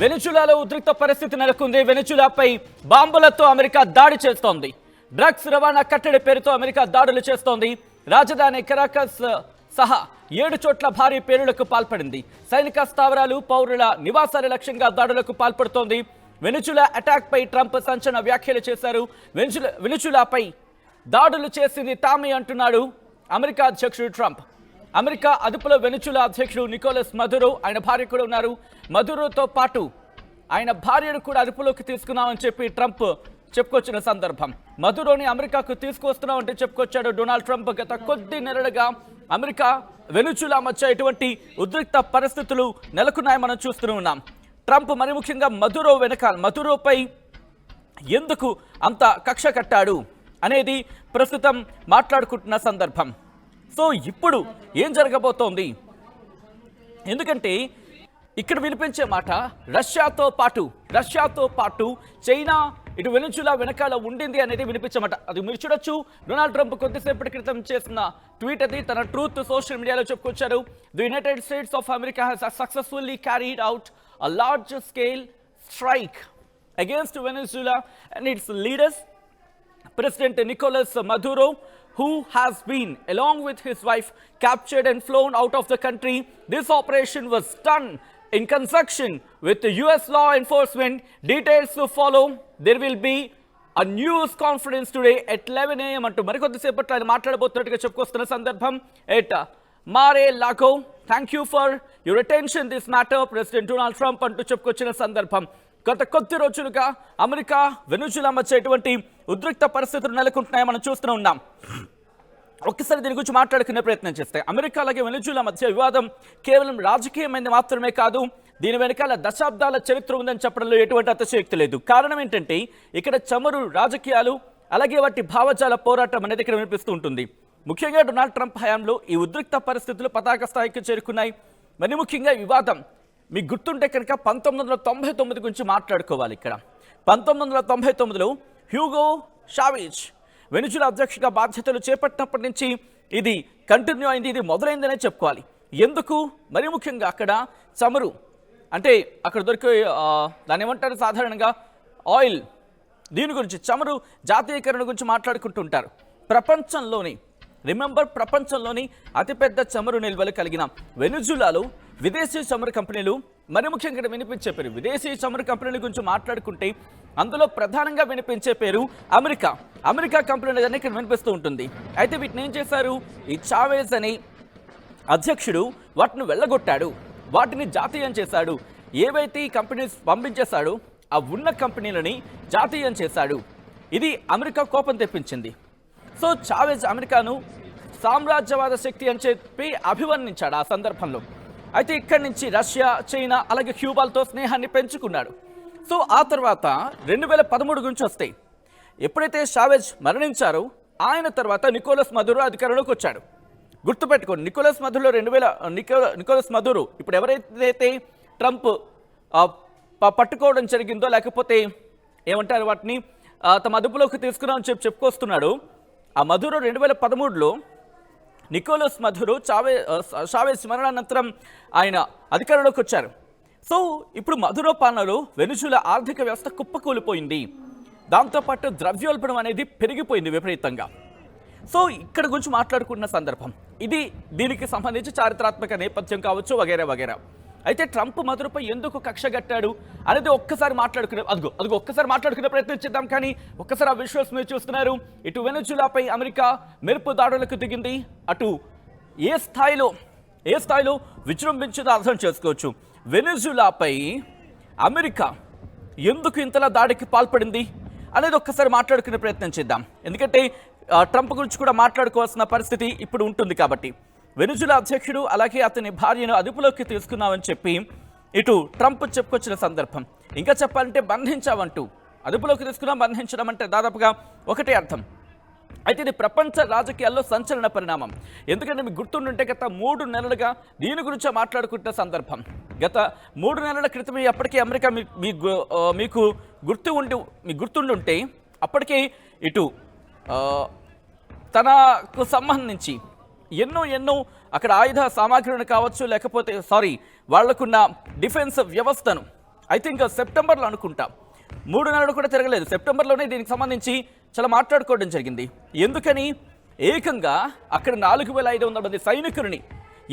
వెనిజులాలో ఉద్రిక్త పరిస్థితి నెలకొంది. వెనిజులాపై బాంబులతో అమెరికా దాడి చేస్తోంది. డ్రగ్స్ రవాణా కట్టడి పేరుతో అమెరికా దాడులు చేస్తోంది. రాజధాని కరాకస్ సహా 7 చోట్ల భారీ పేలుళ్లకు పాల్పడింది. సైనిక స్థావరాలు, పౌరుల నివాసాల లక్ష్యంగా దాడులకు పాల్పడుతోంది. వెనిజులా అటాక్ పై ట్రంప్ సంచలన వ్యాఖ్యలు చేశారు. వెనిజులాపై దాడులు చేసింది తామే అంటున్నాడు అమెరికా అధ్యక్షుడు ట్రంప్. అమెరికా అదుపులో వెనిజులా అధ్యక్షుడు నికోలస్ మదురో, ఆయన భార్య కూడా ఉన్నారు. మదురోతో పాటు ఆయన భార్యను కూడా అదుపులోకి తీసుకున్నామని చెప్పి ట్రంప్ చెప్పుకొచ్చిన సందర్భం. మదురోని అమెరికాకు తీసుకొస్తున్నామంటే చెప్పుకొచ్చాడు డొనాల్డ్ ట్రంప్. గత కొద్ది నెలలుగా అమెరికా వెనిజులా మధ్య ఎటువంటి ఉద్రిక్త పరిస్థితులు నెలకొన్నాయి మనం చూస్తూ ఉన్నాం. ట్రంప్ మరి ముఖ్యంగా మదురోపై ఎందుకు అంత కక్ష కట్టాడు అనేది ప్రస్తుతం మాట్లాడుకుంటున్న సందర్భం. సో ఇప్పుడు ఏం జరగబోతోంది? ఎందుకంటే ఇక్కడ వినిపించే మాట రష్యాతో పాటు చైనా ఇటు వెనిజులా వెనకాల ఉండింది అనేది వినిపించమాట. అది మీరు చూడొచ్చు. డొనాల్డ్ ట్రంప్ కొద్దిసేపటి క్రితం చేసిన ట్వీట్ అది తన ట్రూత్ సోషల్ మీడియాలో చెప్పుకొచ్చారు. The United states of America has successfully carried out a large scale strike against Venezuela and its leaders, President Nicolas Maduro, who has been, along with his wife, captured and flown out of the country. This operation was done in conjunction with the US law enforcement. Details to follow. There will be a news conference today at 11 a.m. అంటూ మరికొద్దిసేపట్లో ఆయన మాట్లాడబోతున్నట్టుగా చెప్పుకొస్తున్న సందర్భం. At Mar-a-Lago, thank you for your attention this matter, president Donald Trump అంటూ చెప్పుకొచ్చిన సందర్భం. గత కొద్ది రోజులుగా America Venezuela మధ్య ఎటువంటి ఉద్రిక్త పరిస్థితులు నెలకొంటున్నాయో మనం చూస్తూ ఉన్నాం. ఒక్కసారి దీని గురించి మాట్లాడుకునే ప్రయత్నం చేస్తే అమెరికా అలాగే వెనిజులా మధ్య వివాదం కేవలం రాజకీయమైనది మాత్రమే కాదు, దీని వెనకాల దశాబ్దాల చరిత్ర ఉందని చెప్పడంలో ఎటువంటి అతిశయోక్తి లేదు. కారణం ఏంటంటే ఇక్కడ చమురు రాజకీయాలు అలాగే వాటి భావజాల పోరాటం అనేది ఇక్కడ వినిపిస్తూ ఉంటుంది. ముఖ్యంగా డొనాల్డ్ ట్రంప్ హయాంలో ఈ ఉద్రిక్త పరిస్థితులు పతాక స్థాయికి చేరుకున్నాయి. మరి ముఖ్యంగా వివాదం మీకు గుర్తుంటే కనుక 1999 గురించి మాట్లాడుకోవాలి. ఇక్కడ 1999లో హ్యూగో చావేజ్ వెనిజులా అధ్యక్షుడిగా బాధ్యతలు చేపట్టినప్పటి నుంచి ఇది కంటిన్యూ అయింది, ఇది మొదలైందనే చెప్పుకోవాలి. ఎందుకు? మరి ముఖ్యంగా అక్కడ చమురు అంటే అక్కడ దొరికే దాన్ని ఏమంటారు సాధారణంగా ఆయిల్, దీని గురించి చమురు జాతీయకరణ గురించి మాట్లాడుకుంటుంటారు. ప్రపంచంలోని అతిపెద్ద చమురు నిల్వలు కలిగిన వెనిజులాలో విదేశీ చమురు కంపెనీలు, మరి ముఖ్యంగా వినిపించే పేరు విదేశీ చమురు కంపెనీల గురించి మాట్లాడుకుంటే అందులో ప్రధానంగా వినిపించే పేరు అమెరికా కంపెనీలు అని ఇక్కడ వినిపిస్తూ ఉంటుంది. అయితే వీటిని ఏం చేశారు? ఈ చావేజ్ అనే అధ్యక్షుడు వాటిని వెళ్ళగొట్టాడు, వాటిని జాతీయం చేశాడు. ఏవైతే ఈ కంపెనీస్ పంపించేశాడో ఆ ఉన్న కంపెనీలని జాతీయం చేశాడు. ఇది అమెరికా కోపం తెప్పించింది. సో చావేజ్ అమెరికాను సామ్రాజ్యవాద శక్తి అని చెప్పి అభివర్ణించాడు ఆ సందర్భంలో. అయితే ఇక్కడి నుంచి రష్యా, చైనా అలాగే క్యూబాలతో స్నేహాన్ని పెంచుకున్నాడు. సో ఆ తర్వాత 2013 గురించి వస్తాయి. ఎప్పుడైతే చావేజ్ మరణించారో ఆయన తర్వాత నికోలస్ మదురో అధికారంలోకి వచ్చాడు. గుర్తుపెట్టుకోండి, నికోలస్ మదురో ఇప్పుడు ఎవరైతే ట్రంప్ పట్టుకోవడం జరిగిందో లేకపోతే ఏమంటారు వాటిని తమ అదుపులోకి తీసుకున్నామని చెప్పుకొస్తున్నాడు. ఆ మదురో 2013లో నికోలస్ మదురో చావేజ్ మరణానంతరం ఆయన అధికారంలోకి వచ్చారు. సో ఇప్పుడు మదురో పాలనలో వెనిజులా ఆర్థిక వ్యవస్థ కుప్పకూలిపోయింది. దాంతోపాటు ద్రవ్యోల్బణం అనేది పెరిగిపోయింది విపరీతంగా. సో ఇక్కడ గురించి మాట్లాడుకున్న సందర్భం ఇది. దీనికి సంబంధించి చారిత్రాత్మక నేపథ్యం కావచ్చు వగైరా. అయితే ట్రంప్ మదురోపై ఎందుకు కక్ష కట్టాడు అనేది ఒక్కసారి మాట్లాడుకునే ప్రయత్నం చేద్దాం. కానీ ఒక్కసారి ఆ విజువల్స్ మీరు చూస్తున్నారు. ఇటు వెనిజులాపై అమెరికా మెరుపు దాడులకు దిగింది. అటు ఏ స్థాయిలో విజృంభించిందో అర్థం చేసుకోవచ్చు. వెనిజులాపై అమెరికా ఎందుకు ఇంతలా దాడికి పాల్పడింది అనేది ఒక్కసారి మాట్లాడుకునే ప్రయత్నం చేద్దాం. ఎందుకంటే ట్రంప్ గురించి కూడా మాట్లాడుకోవాల్సిన పరిస్థితి ఇప్పుడు ఉంటుంది కాబట్టి. వెనిజులా అధ్యక్షుడు అలాగే అతని భార్యను అదుపులోకి తీసుకున్నామని చెప్పి ఇటు ట్రంప్ చెప్పుకొచ్చిన సందర్భం. ఇంకా చెప్పాలంటే బంధించావంటూ అదుపులోకి బంధించడం అంటే దాదాపుగా ఒకటే అర్థం. అయితే ఇది ప్రపంచ రాజకీయాల్లో సంచలన పరిణామం. ఎందుకంటే మీకు గుర్తుండుంటే గత 3 నెలలుగా దీని గురించే మాట్లాడుకుంటున్న సందర్భం. గత 3 నెలల క్రితమే అప్పటికే అమెరికా మీకు గుర్తుండుంటే అప్పటికే ఇటు తనకు సంబంధించి ఎన్నో అక్కడ ఆయుధ సామాగ్రిని కావచ్చు లేకపోతే వాళ్లకున్న డిఫెన్స్ వ్యవస్థను ఐ థింక్ సెప్టెంబర్లో అనుకుంటా 3 నెలలు కూడా తిరగలేదు, సెప్టెంబర్లోనే దీనికి సంబంధించి చాలా మాట్లాడుకోవడం జరిగింది. ఎందుకని ఏకంగా అక్కడ 4,500 మంది సైనికులని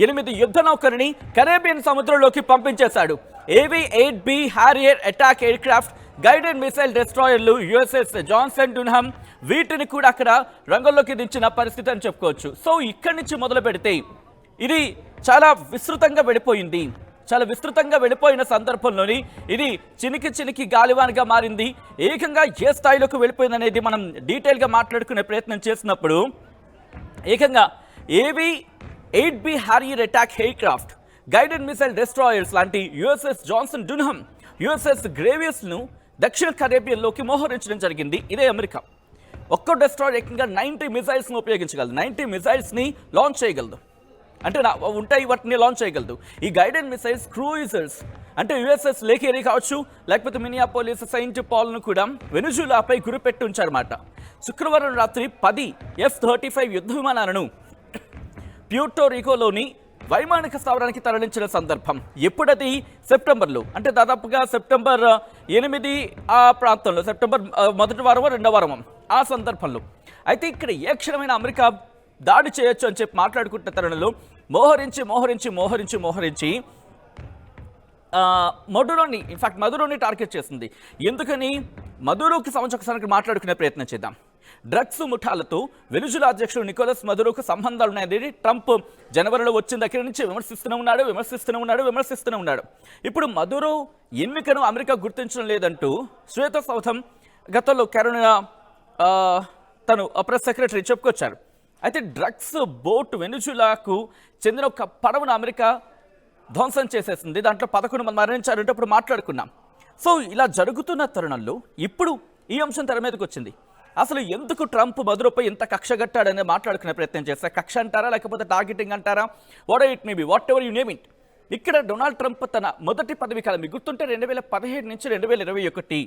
8 యుద్ధ నౌకలని కరేబియన్ సముద్రంలోకి పంపించేశాడు. AV-8B Harrier attack aircraft, guided missile డెస్ట్రాయర్లు USS జాన్సన్ డున్హమ్, వీటిని కూడా అక్కడ రంగంలోకి దించిన పరిస్థితి అని చెప్పుకోవచ్చు. సో ఇక్కడి నుంచి మొదలు పెడితే ఇది చాలా విస్తృతంగా వెళ్ళిపోయింది. చాలా విస్తృతంగా వెళ్ళిపోయిన సందర్భంలోని ఇది చినికి గాలివానగా మారింది. ఏకంగా ఏ స్థాయిలోకి వెళ్ళిపోయింది అనేది మనం డీటెయిల్గా మాట్లాడుకునే ప్రయత్నం చేసినప్పుడు ఏకంగా AV-8B Harrier attack aircraft, guided missile destroyers లాంటి USS జాన్సన్ డున్హమ్, USS గ్రేవియస్ను దక్షిణ కరేబియన్లోకి మోహరించడం జరిగింది. ఇదే అమెరికా. ఒక్కో డెస్ట్రాయర్ ఏకంగా 90 మిసైల్స్ని ఉపయోగించగలదు, 90 మిసైల్స్ని లాంచ్ చేయగలదు. అంటే ఉంటాయి, వాటిని లాంచ్ చేయగలదు. ఈ గైడెడ్ మిసైల్స్ క్రూయిజర్స్ అంటే USS లేకేరీ కావచ్చు, లేకపోతే మినియాపోలిస్ సెయింట్ పాల్ను కూడా వెనుజులాపై గురిపెట్టి ఉంచారన్నమాట. శుక్రవారం రాత్రి 10 F-35 యుద్ధ విమానాలను ప్యూర్టోరికోలోని వైమానిక స్థావరానికి తరలించిన సందర్భం. ఎప్పుడది? సెప్టెంబర్లో, అంటే దాదాపుగా సెప్టెంబర్ 8 ఆ ప్రాంతంలో, సెప్టెంబర్ మొదటి వారమో రెండవ వారమో ఆ సందర్భంలో. అయితే ఇక్కడ ఏ క్షణమైన అమెరికా దాడి చేయొచ్చు అని చెప్పి మాట్లాడుకుంటున్న తరుణంలో మోహరించి మదురోని, ఇన్ఫాక్ట్ మదురోని టార్గెట్ చేసింది. ఎందుకని? మదురోకి సంవత్సరానికి మాట్లాడుకునే ప్రయత్నం చేద్దాం. డ్రగ్స్ ముఠాలతో వెనుజులా అధ్యక్షుడు నికోలస్ మదురోకు సంబంధాలు ఉన్నాయని ట్రంప్ జనవరిలో వచ్చిన దగ్గర నుంచి విమర్శిస్తూనే ఉన్నాడు. ఇప్పుడు మదురో ఎన్నికను అమెరికా గుర్తించడం లేదంటూ శ్వేతసౌధం గతంలో కరోనా తను ప్రెస్ సెక్రటరీ చెప్పుకొచ్చారు. అయితే డ్రగ్స్ బోట్ వెనుజులాకు చెందిన ఒక పడవను అమెరికా ధ్వంసం చేసేసింది. దాంట్లో 11 మంది మరణించారంటే ఇప్పుడు మాట్లాడుకున్నాం. సో ఇలా జరుగుతున్న తరుణంలో ఇప్పుడు ఈ అంశం తెర మీదకి వచ్చింది. అసలు ఎందుకు ట్రంప్ మదురోపై ఇంత కక్ష కట్టాడనే మాట్లాడుకునే ప్రయత్నం చేస్తే, కక్ష అంటారా లేకపోతే టార్గెటింగ్ అంటారా, what it may be, what ever you name it. ఇక్కడ డొనాల్డ్ ట్రంప్ తన మొదటి పదవి కాలం మీకు గుర్తుంటే 2017 నుంచి 2021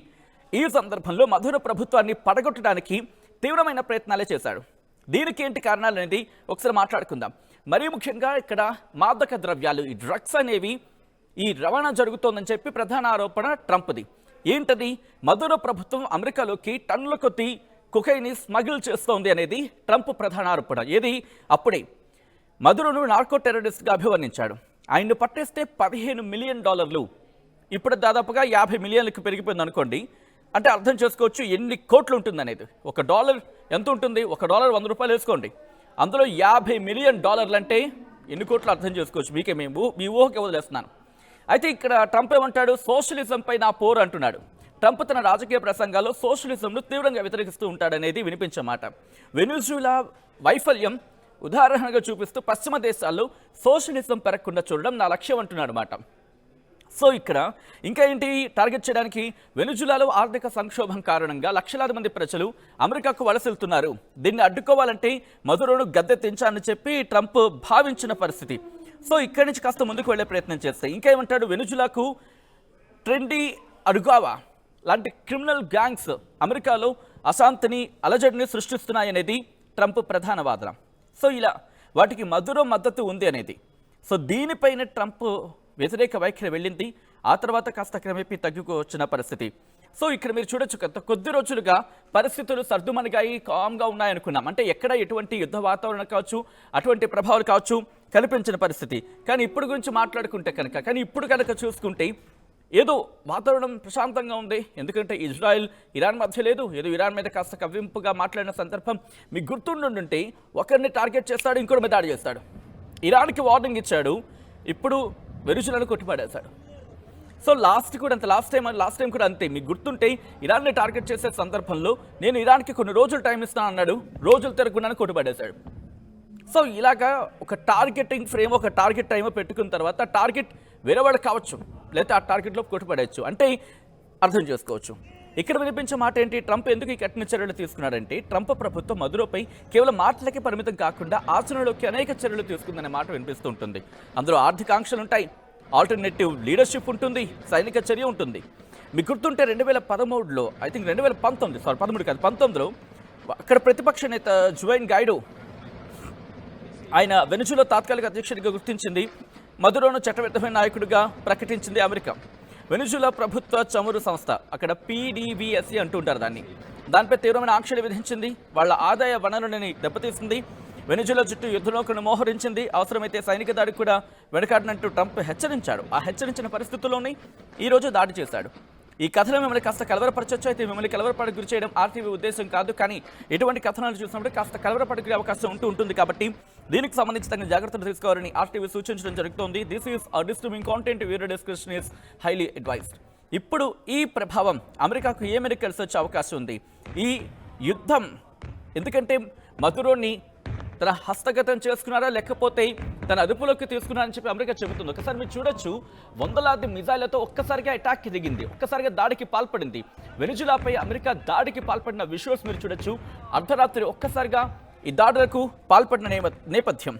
ఈ సందర్భంలో మదురో ప్రభుత్వాన్ని పడగొట్టడానికి తీవ్రమైన ప్రయత్నాలే చేశాడు. దీనికి ఏంటి కారణాలు అనేది ఒకసారి మాట్లాడుకుందాం. మరీ ముఖ్యంగా ఇక్కడ మాదక ద్రవ్యాలు, ఈ డ్రగ్స్ అనేవి ఈ రవాణా జరుగుతోందని చెప్పి ప్రధాన ఆరోపణ ట్రంప్ది. ఏంటది? మదురో ప్రభుత్వం అమెరికాలోకి టన్నుల కొద్ది కొకైని స్మగిల్ చేస్తోంది అనేది ట్రంప్ ప్రధాన ఆరోపణ. ఏది? అప్పుడే మదురోను నార్కో టెర్రరిస్ట్గా అభివర్ణించాడు. ఆయన్ను పట్టేస్తే $15 మిలియన్, ఇప్పుడు దాదాపుగా 50 మిలియన్లకు పెరిగిపోయింది అనుకోండి. అంటే అర్థం చేసుకోవచ్చు ఎన్ని కోట్లు ఉంటుంది అనేది. $1 ఎంత ఉంటుంది? $1 100 వేసుకోండి, అందులో $50 మిలియన్ అంటే ఎన్ని కోట్లు అర్థం చేసుకోవచ్చు. మీ ఊహకే వదిలేస్తున్నాను. అయితే ఇక్కడ ట్రంప్ ఏమంటాడు? సోషలిజంపై నా పోరు అంటున్నాడు. ట్రంప్ తన రాజకీయ ప్రసంగాల్లో సోషలిజంను తీవ్రంగా వ్యతిరేకిస్తూ ఉంటాడనేది వినిపించే మాట. వెనుజులా వైఫల్యం ఉదాహరణగా చూపిస్తూ పశ్చిమ దేశాల్లో సోషలిజం పెరగకుండా చూడడం నా లక్ష్యం అంటున్నాడు మాట. సో ఇక్కడ ఇంకా ఏంటి టార్గెట్ చేయడానికి? వెనుజులాలో ఆర్థిక సంక్షోభం కారణంగా లక్షలాది మంది ప్రజలు అమెరికాకు వలసెళ్తున్నారు. దీన్ని అడ్డుకోవాలంటే మదురోను గద్దెదించాలని చెప్పి ట్రంప్ భావించిన పరిస్థితి. సో ఇక్కడి నుంచి కాస్త ముందుకు వెళ్లే ప్రయత్నం చేస్తే ఇంకేమంటాడు? వెనుజులాకు ట్రెండీ అరుగావా లాంటి క్రిమినల్ గ్యాంగ్స్ అమెరికాలో అశాంతిని అలజడిని సృష్టిస్తున్నాయనేది ట్రంప్ ప్రధాన వాదన. సో ఇలా వాటికి మదురో మద్దతు ఉంది అనేది. సో దీనిపైన ట్రంప్ వ్యతిరేక వైఖరి వెళ్ళింది. ఆ తర్వాత కాస్త క్రమేపీ తగ్గుకొచ్చిన పరిస్థితి. సో ఇక్కడ మీరు చూడొచ్చు, గత కొద్ది రోజులుగా పరిస్థితులు సర్దుమణిగాయి, కామ్గా ఉన్నాయనుకున్నాం. అంటే ఎక్కడ ఎటువంటి యుద్ధ వాతావరణం కావచ్చు, అటువంటి ప్రభావాలు కావచ్చు కనిపించిన పరిస్థితి. కానీ ఇప్పుడు గురించి మాట్లాడుకుంటే కనుక చూసుకుంటే ఏదో వాతావరణం ప్రశాంతంగా ఉంది. ఎందుకంటే ఇజ్రాయెల్ ఇరాన్ మధ్య లేదు, ఏదో ఇరాన్ మీద కాస్త కవ్వింపుగా మాట్లాడిన సందర్భం మీకు గుర్తుండుంటే, ఒకరిని టార్గెట్ చేస్తాడు, ఇంకోటి మీద దాడి చేస్తాడు. ఇరాన్కి వార్నింగ్ ఇచ్చాడు, ఇప్పుడు వెనుజులాను కొట్టిపడేశాడు. సో లాస్ట్ టైం కూడా అంతే. మీకు గుర్తుంటే ఇరాన్ని టార్గెట్ చేసే సందర్భంలో నేను ఇరాన్కి కొన్ని రోజులు టైం ఇస్తాను అన్నాడు, రోజులు తిరగకుండానే కొట్టిపడేశాడు. సో ఇలాగా ఒక టార్గెటింగ్ ఫ్రేమ్, ఒక టార్గెట్ టైం పెట్టుకున్న తర్వాత టార్గెట్ వేరేవాడు కావచ్చు, లేకపోతే ఆ టార్గెట్లో కొట్టిపడేయచ్చు. అంటే అర్థం చేసుకోవచ్చు. ఇక్కడ వినిపించే మాట ఏంటి? ట్రంప్ ఎందుకు ఈ కఠిన చర్యలు తీసుకున్నాడంటే, ట్రంప్ ప్రభుత్వం మదురోపై కేవలం మాటలకి పరిమితం కాకుండా ఆచరణలోకి అనేక చర్యలు తీసుకుందనే మాట వినిపిస్తూ ఉంటుంది. అందులో ఆర్థిక ఆంక్షలు ఉంటాయి, ఆల్టర్నేటివ్ లీడర్షిప్ ఉంటుంది, సైనిక చర్య ఉంటుంది. మీకు గుర్తుంటే 2013లో, ఐ థింక్ 2019లో అక్కడ ప్రతిపక్ష నేత జువైన్ గైడో ఆయన వెనుజులా తాత్కాలిక అధ్యక్షుడిగా గుర్తించింది. మదురోను చట్టబద్ధమైన నాయకుడిగా ప్రకటించింది అమెరికా. వెనిజులా ప్రభుత్వ చమురు సంస్థ, అక్కడ PDVSA అంటుంటారు దానిపై తీవ్రమైన ఆంక్షలు విధించింది. వాళ్ళ ఆదాయ వనరులని దెబ్బతీసింది. వెనిజులా చుట్టూ యుద్ధనౌకను మోహరించింది. అవసరమైతే సైనిక దాడికి కూడా వెనకాడినట్టు ట్రంప్ హెచ్చరించాడు. ఆ హెచ్చరించిన పరిస్థితుల్లోనే ఈరోజు దాడి చేశాడు. ఈ కథలో మిమ్మల్ని కాస్త కలవరపరచొచ్చు. అయితే మిమ్మల్ని కలవరపడకు గురి చేయడం RTV ఉద్దేశం కాదు. కానీ ఎటువంటి కథనాలు చూసినప్పుడు కాస్త కలవరపడకే అవకాశం ఉంటుంది కాబట్టి దీనికి సంబంధించి తగిన జాగ్రత్తలు తీసుకోవాలని RTV సూచించడం జరుగుతోంది. This is disturbing content. Video description is highly advised. ఇప్పుడు ఈ ప్రభావం అమెరికాకు ఏ మేరకు కలిసి వచ్చే అవకాశం ఉంది ఈ యుద్ధం? ఎందుకంటే మదురోని తన హస్తగతం చేసుకున్నారా లేకపోతే తన అదుపులోకి తీసుకున్నారని చెప్పి అమెరికా చెబుతుంది. ఒకసారి మీరు చూడొచ్చు, వందలాది మిజైళ్లతో ఒక్కసారిగా అటాక్కి దిగింది, ఒక్కసారిగా దాడికి పాల్పడింది. వెనిజులాపై అమెరికా దాడికి పాల్పడిన విజువల్స్ మీరు చూడొచ్చు. అర్ధరాత్రి ఒక్కసారిగా ఈ దాడులకు పాల్పడిన నేపథ్యం.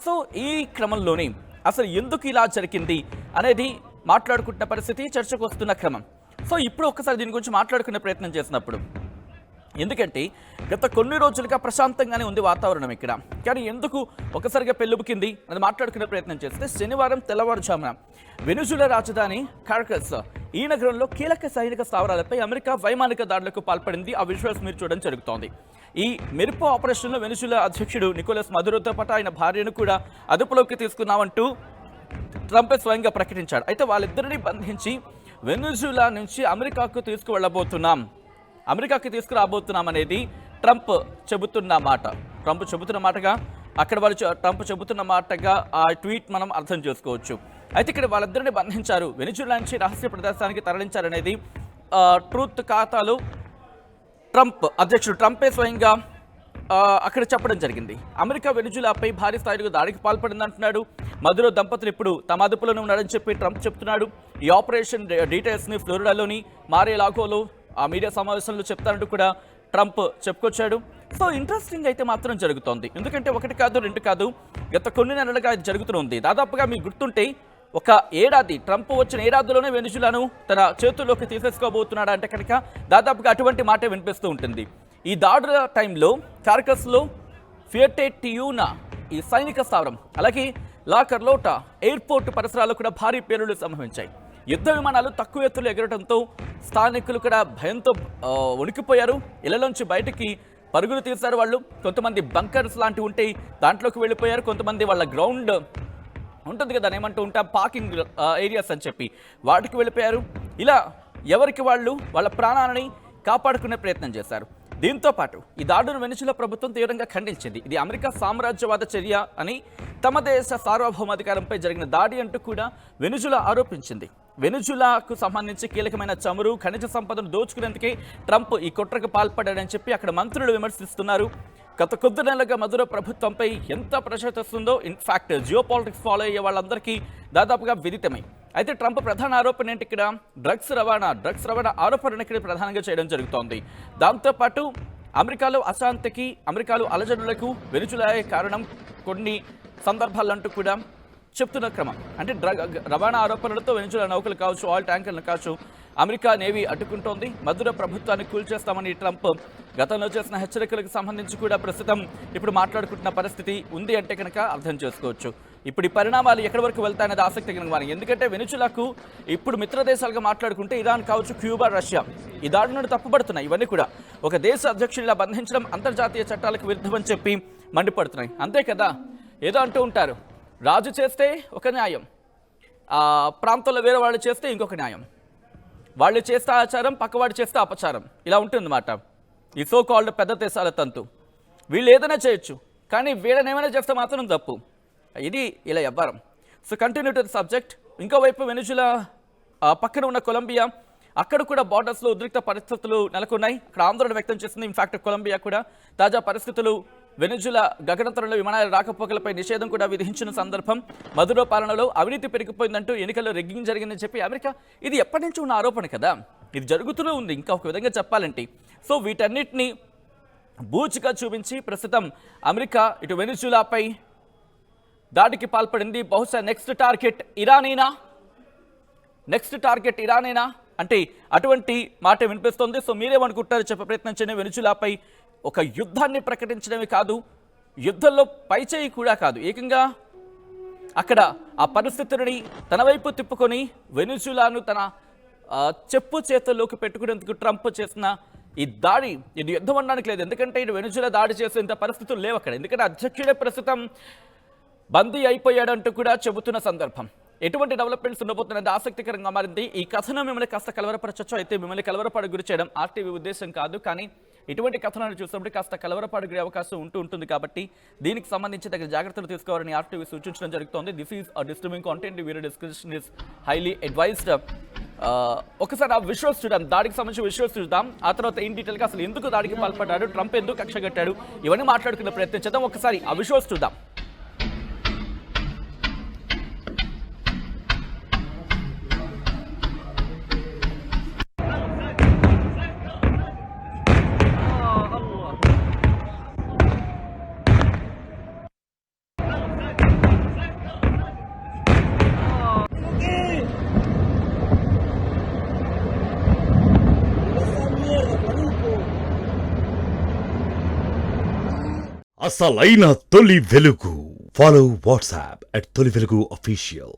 సో ఈ క్రమంలోనే అసలు ఎందుకు ఇలా జరిగింది అనేది మాట్లాడుకుంటున్న పరిస్థితి, చర్చకు వస్తున్న క్రమం. సో ఇప్పుడు ఒక్కసారి దీని గురించి మాట్లాడుకునే ప్రయత్నం చేసినప్పుడు, ఎందుకంటే గత కొన్ని రోజులుగా ప్రశాంతంగానే ఉంది వాతావరణం ఇక్కడ, కానీ ఎందుకు ఒకసారిగా పెళ్ళుబుకింది అది మాట్లాడుకునే ప్రయత్నం చేస్తే శనివారం తెల్లవారుజామున వెనిజులా రాజధాని కారకస్ ఈ నగరంలో కీలక సైనిక స్థావరాలపై అమెరికా వైమానిక దాడులకు పాల్పడింది. ఆ విజువల్స్ మీరు చూడడం జరుగుతోంది. ఈ మెరుపు ఆపరేషన్లో వెనిజులా అధ్యక్షుడు నికోలస్ మదురోతో పాటు ఆయన భార్యను కూడా అదుపులోకి తీసుకున్నామంటూ ట్రంప్ స్వయంగా ప్రకటించాడు. అయితే వాళ్ళిద్దరిని బంధించి వెనిజులా నుంచి అమెరికాకు తీసుకురాబోతున్నాం అనేది ట్రంప్ చెబుతున్న మాటగా అక్కడ వాళ్ళు ట్రంప్ చెబుతున్న మాటగా ఆ ట్వీట్ మనం అర్థం చేసుకోవచ్చు. అయితే ఇక్కడ వాళ్ళిద్దరిని బంధించారు, వెనిజులా నుంచి రహస్య ప్రదేశానికి తరలించారనేది ట్రూత్ ఖాతాలో అధ్యక్షుడు ట్రంపే స్వయంగా అక్కడ చెప్పడం జరిగింది. అమెరికా వెనిజులాపై భారీ స్థాయిలో దాడికి పాల్పడిందంటున్నాడు. మదురో దంపతులు ఇప్పుడు తమ అదుపులోనే ఉన్నారని చెప్పి ట్రంప్ చెప్తున్నాడు. ఈ ఆపరేషన్ డీటెయిల్స్ని ఫ్లోరిడాలోని మారే-లాగోలో ఆ మీడియా సమావేశంలో చెప్తారంటూ కూడా ట్రంప్ చెప్పుకొచ్చాడు. సో ఇంట్రెస్టింగ్ అయితే మాత్రం జరుగుతోంది. ఎందుకంటే ఒకటి కాదు రెండు కాదు, గత కొన్ని నెలలుగా ఇది జరుగుతుంది. దాదాపుగా మీకు గుర్తుంటే ఒక ఏడాది, ట్రంప్ వచ్చిన ఏడాదిలోనే వెనిజులాను తన చేతుల్లోకి తీసేసుకోబోతున్నాడు అంటే కనుక దాదాపుగా అటువంటి మాటే వినిపిస్తూ ఉంటుంది. ఈ దాడుల టైంలో కారకస్లో ఫియటే టియూనా ఈ సైనిక స్థావరం, అలాగే లా కార్లోటా ఎయిర్పోర్ట్ పరిసరాల్లో కూడా భారీ పేలుళ్లు సంభవించాయి. యుద్ధ విమానాలు తక్కువ ఎత్తులు ఎగరడంతో స్థానికులు కూడా భయంతో వణికిపోయారు. ఇళ్లలోంచి బయటికి పరుగులు తీశారు వాళ్ళు. కొంతమంది బంకర్స్ లాంటివి ఉంటే దాంట్లోకి వెళ్ళిపోయారు. కొంతమంది వాళ్ళ గ్రౌండ్ ఉంటుంది కదా, ఏమంటూ ఉంటాం పార్కింగ్ ఏరియాస్ అని చెప్పి వాటికి వెళ్ళిపోయారు. ఇలా ఎవరికి వాళ్ళు వాళ్ళ ప్రాణాలని కాపాడుకునే ప్రయత్నం చేశారు. దీంతో పాటు ఈ దాడును వెనిజులా ప్రభుత్వం తీవ్రంగా ఖండించింది. ఇది అమెరికా సామ్రాజ్యవాద చర్య అని, తమ దేశ సార్వభౌమాధికారంపై జరిగిన దాడి అంటూ కూడా వెనిజులా ఆరోపించింది. వెనిజులాకు సంబంధించి కీలకమైన చమురు ఖనిజ సంపదను దోచుకునేందుకే ట్రంప్ ఈ కుట్రకు పాల్పడాడని చెప్పి అక్కడ మంత్రులు విమర్శిస్తున్నారు. గత కొద్ది నెలలుగా మదురో ప్రభుత్వంపై ఎంత ప్రెషర్ తెస్తుందో ఇన్ఫాక్ట్ జియో పాలిటిక్స్ ఫాలో అయ్యే వాళ్ళందరికీ దాదాపుగా విదితమై. అయితే ట్రంప్ ప్రధాన ఆరోపణ ఏంటి ఇక్కడ? డ్రగ్స్ రవాణా ఆరోపణ ఇక్కడ ప్రధానంగా చేయడం జరుగుతోంది. దాంతోపాటు అమెరికాలో అశాంతికి, అమెరికాలో అలజడులకు వెనిజులాయే కారణం కొన్ని సందర్భాలంటూ కూడా చెప్తున్న క్రమం. అంటే రవాణా ఆరోపణలతో వెనిజులా నౌకలు కావచ్చు, ఆయిల్ ట్యాంకర్లు కావచ్చు, అమెరికా నేవీ అడ్డుకుంటోంది. మదురో ప్రభుత్వాన్ని కూల్చేస్తామని ట్రంప్ గతంలో చేసిన హెచ్చరికలకు సంబంధించి కూడా ప్రస్తుతం ఇప్పుడు మాట్లాడుకుంటున్న పరిస్థితి ఉంది అంటే కనుక అర్థం చేసుకోవచ్చు. ఇప్పుడు ఈ పరిణామాలు ఎక్కడి వరకు వెళ్తాయనేది ఆసక్తికరంగా. ఎందుకంటే వెనిజులాకు ఇప్పుడు మిత్ర దేశాలుగా మాట్లాడుకుంటే ఇరాన్ కావచ్చు, క్యూబా, రష్యా ఈ దాడి నుండి తప్పుపడుతున్నాయి. ఇవన్నీ కూడా ఒక దేశ అధ్యక్షుడిలా బంధించడం అంతర్జాతీయ చట్టాలకు విరుద్ధమని చెప్పి మండిపడుతున్నాయి. అంతే కదా, ఏదో అంటూ ఉంటారు, రాజు చేస్తే ఒక న్యాయం, ఆ ప్రాంతంలో వేరే వాళ్ళు చేస్తే ఇంకొక న్యాయం, వాళ్ళు చేస్తే ఆచారం, పక్కవాడు చేస్తే అపచారం, ఇలా ఉంటుందన్నమాట ఈ సో కాల్డ్ పెద్ద దేశాల తంతు. వీళ్ళు ఏదైనా చేయొచ్చు, కానీ వీళ్ళని ఏమైనా చేస్తే మాత్రం తప్పు. ఇది ఇలా ఎవ్వరం. So continue to the subject. ఇంకోవైపు వెనిజులా పక్కన ఉన్న కొలంబియా, అక్కడ కూడా బార్డర్స్లో ఉద్రిక్త పరిస్థితులు నెలకొన్నాయి. అక్కడ ఆందోళన వ్యక్తం చేసింది. ఇన్ఫాక్ట్ కొలంబియా కూడా తాజా పరిస్థితులు, వెనిజులా గగనతరంలో విమానాల రాకపోకలపై నిషేధం కూడా విధించిన సందర్భం. మదురో పాలనలో అవినీతి పెరిగిపోయిందంటూ ఎన్నికల్లో రెగ్గింగ్ జరిగిందని చెప్పి అమెరికా, ఇది ఎప్పటి నుంచి ఉన్న ఆరోపణ కదా, ఇది జరుగుతూనే ఉంది ఇంకా ఒక విధంగా చెప్పాలంటే. సో వీటన్నిటిని బూచిగా చూపించి ప్రస్తుతం అమెరికా ఇటు వెనిజులాపై దాడికి పాల్పడింది. బహుశా నెక్స్ట్ టార్గెట్ ఇరానేనా అంటే అటువంటి మాట వినిపిస్తోంది. సో మీరేమనుకుంటారు చెప్పే ప్రయత్నం చేయండి. వెనిజులాపై ఒక యుద్ధాన్ని ప్రకటించడమే కాదు, యుద్ధంలో పైచేయి కూడా కాదు, ఏకంగా అక్కడ ఆ పరిస్థితులని తన వైపు తిప్పుకొని వెనిజులాను తన చెప్పు చేతుల్లోకి పెట్టుకునేందుకు ట్రంప్ చేసిన ఈ దాడి ఇది యుద్ధం అనడానికి లేదు. ఎందుకంటే ఇటు వెనుజులా దాడి చేసేంత పరిస్థితులు లేవు అక్కడ. ఎందుకంటే అధ్యక్షుడే ప్రస్తుతం బందీ అయిపోయాడంటూ కూడా చెబుతున్న సందర్భం. ఎటువంటి డెవలప్మెంట్స్ ఉండబోతున్నది ఆసక్తికరంగా మారింది. ఈ కథనం మిమ్మల్ని కాస్త కలవరపరచచ్చు. అయితే మిమ్మల్ని కలవరపాటు గురి చేయడం ఆర్టీవీ ఉద్దేశం కాదు. కానీ ఇటువంటి కథనాన్ని చూసినప్పుడు కాస్త కలవరపాటు గురి అవకాశం ఉంటుంది కాబట్టి దీనికి సంబంధించి తగిన జాగ్రత్తలు తీసుకోవాలని ఆర్టీవీ సూచించడం జరుగుతోంది. This is disturbing content. Video description is highly advised. ఒకసారి ఆ విజువల్స్ చూద్దాం, దాడికి సంబంధించిన విజువల్స్ చూద్దాం. ఆ తర్వాత ఇన్ డీటెయిల్గా అసలు ఎందుకు దాడికి పాల్పడ్డాడు, ట్రంప్ ఎందుకు కక్ష కట్టాడు, ఇవన్నీ మాట్లాడుకునే ప్రయత్నం చేద్దాం. ఒకసారి ఆ విజువల్స్ చూద్దాం. అసలైన తొలి వెలుగు. ఫాలో వాట్సాప్ @తొలి వెలుగు official.